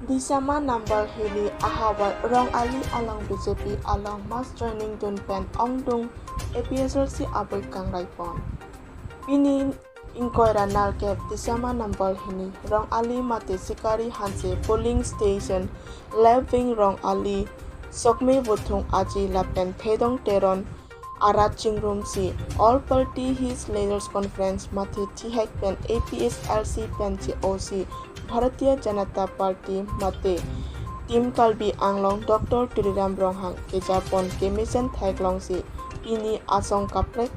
Disama number hili ahavar Rong-ali along BJP along mass training dun pen ongdung APHLC abui kangrai pon. Pini inkoira nalkep Disama number hini Rong-ali mate Sikari Hanse polling station ving Rong-ali Sokme vothung aji lapen Thedong Teron arat chingrumsi all party his leaders conference mate tihek pen APHLC pen COC Bharatiya Janata Party mate tim Karbi Anglong Dr.Tuliram Ronghang keja pon kemesen theklongsi pini asong kaprek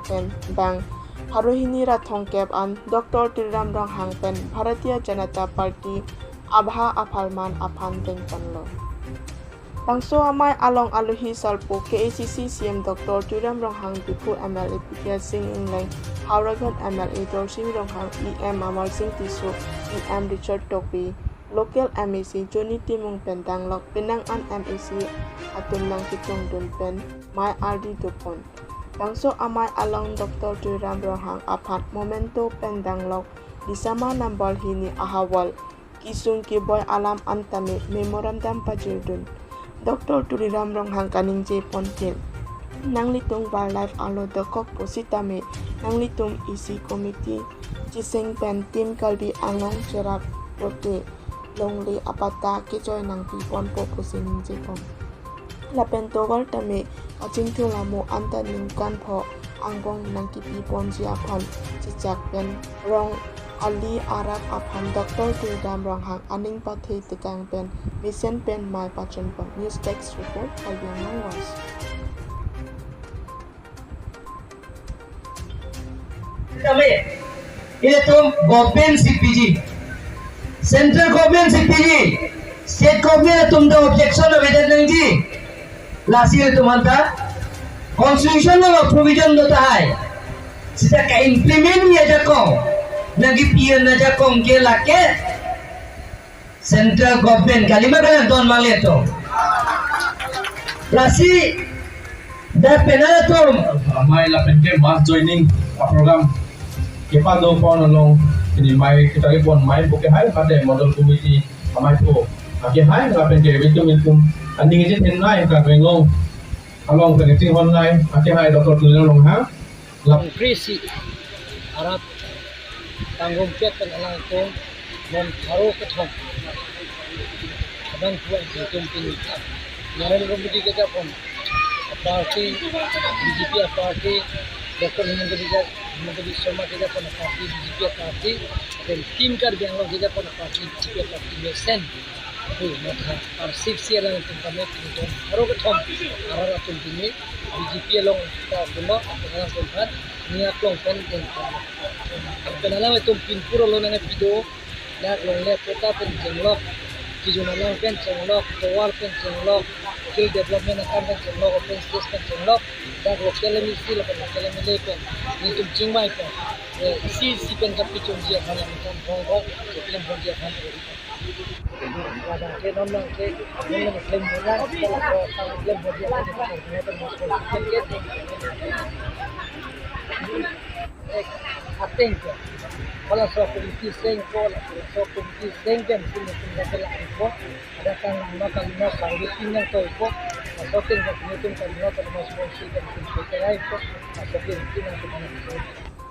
pen bang harohini rathong kep an Dr.Tuliram Ronghang pen Bharatiya Janata Party abaha apharman aphandeng panlo. Bangso amai along aluhi salpo KAAC CEM Dr.Tuliram Ronghang Bipu MLA Dorsing Howraghat MLA Dorsing Ronghang Amarsing Tisso Richard Topi Local MAC Johnny Timung Pentang Lok Penang an MAC Atum Nang Kitong Dun Pen Mai RD Dupon Bangso amai along Dr.Tuliram Ronghang Apat Momento Pendang Lok Disama nambal hini ahawal Kisung Kiboy Alam Antame Memorandum Pajildun Dr.Tuliram Ronghang kaning je pontil nang litung wildlife alo dekok positame nang litung isi komiti jiseng pen tim Karbi Anglong Jerak rote longli apata kejoy nang pipon po pusin je pon lapen towal tame acing tulamu anta ningkan pho angbong nang kipi pon jiapon cicak pen Rong-ali arat aphan Dr.Tuliram Ronghang aning pathe tekang pen mission pen mai pachon pon news text report Karbi Anglong Dr. ये तुम गवर्नमेंट सीपीजी central government सीपीजी state government तुम तो ऑब्जेक्शन आवेदन नहीं जी लासी तुम्हारा कॉन्स्टिट्यूशन में प्रोविजन होता है सीधा का इम्प्लीमेंट किया जाको नगी पीएन न जाको उनके लाके सेंट्रल गवर्नमेंट गाली में करें दोन मांगे तो लासी दा पेनल तुम my lapen ke mass joining program kepa do pon along ini mai kita ke pon mai buke hai ade model committee amai po ake hai lapen ke bitum anding je ten nai ka ngong along connecting online ake hai Dr.Tuliram Ronghang lap krisi arat tanggung pet pen alang ko mon tharo ke thong dan tuan bitum pini naren komiti ke pon party BJP party Dr. Himantadi Sharma ke pon party BJP party dan tim Karbi Anglong ke pon party BJP party kemesen और 6 year lang itong kami pinito haro ke thom arar atong pini BJP long ta dumo ang konfat niya klong pen ken penala itong pinpuro lo na pido dak long le pota pen jenglok kijunalang pen jenglok towal pen jenglok skill development akan pen jenglok open space pen jenglok dak local misi lo pen local mele pen ni tum chingmai pen isi pen kapi chungji akan yang kon hong film bonji akan ke non ke claim bola claim bonji akan atento kalau komiti seng pola komiti seng kan sini tinggal info ada kan makan service yang to info sokin kan itu kan kalau masuk kan kita info sokin tinggal kita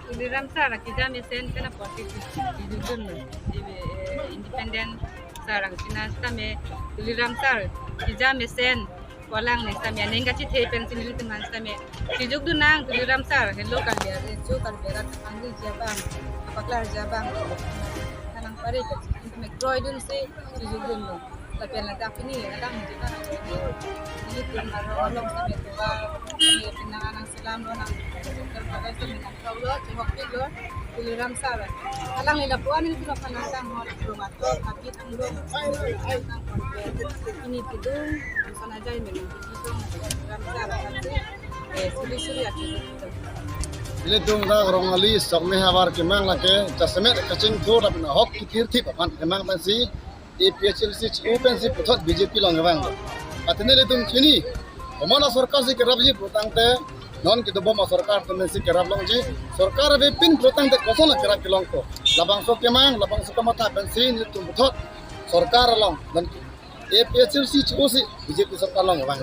Tuliram sarang keja mesen kena parti dijujun independent sarang sinas kami Tuliram sar keja mesen walang nih kami nengga cite pensiun itu teman kami dijuk dunang Tuliram sar hello kalbiar itu kalbiar anggi jabang apakah jabang kanang pare itu mekroy dun sih dijuk dun tapi nanti apa nih kadang juga ini tim orang kami tua kami penanganan silam orang terpakai seminat kaulo cihok pigo Tuliram sar alang nila puan itu apa nasang hot rumah to kaki tanggung ini tidung sana aja ini Tuliram sar suri aja Ini tunggu Rong-ali Sokme ahavar kemang lake jasmet kacing thor apna hok kirti papan kemang pensi APHLC pensi puthot BJP longbang atene le tung chini omana sarkar se kerabji protangte non ke dobo sarkar tensi kerab longji sarkar be pin protangte kosona kerab kilong ko labang sok kemang labang sok mata pensi ni tung puthot सरकार along dan APHLC cuci BJP सरकार along bang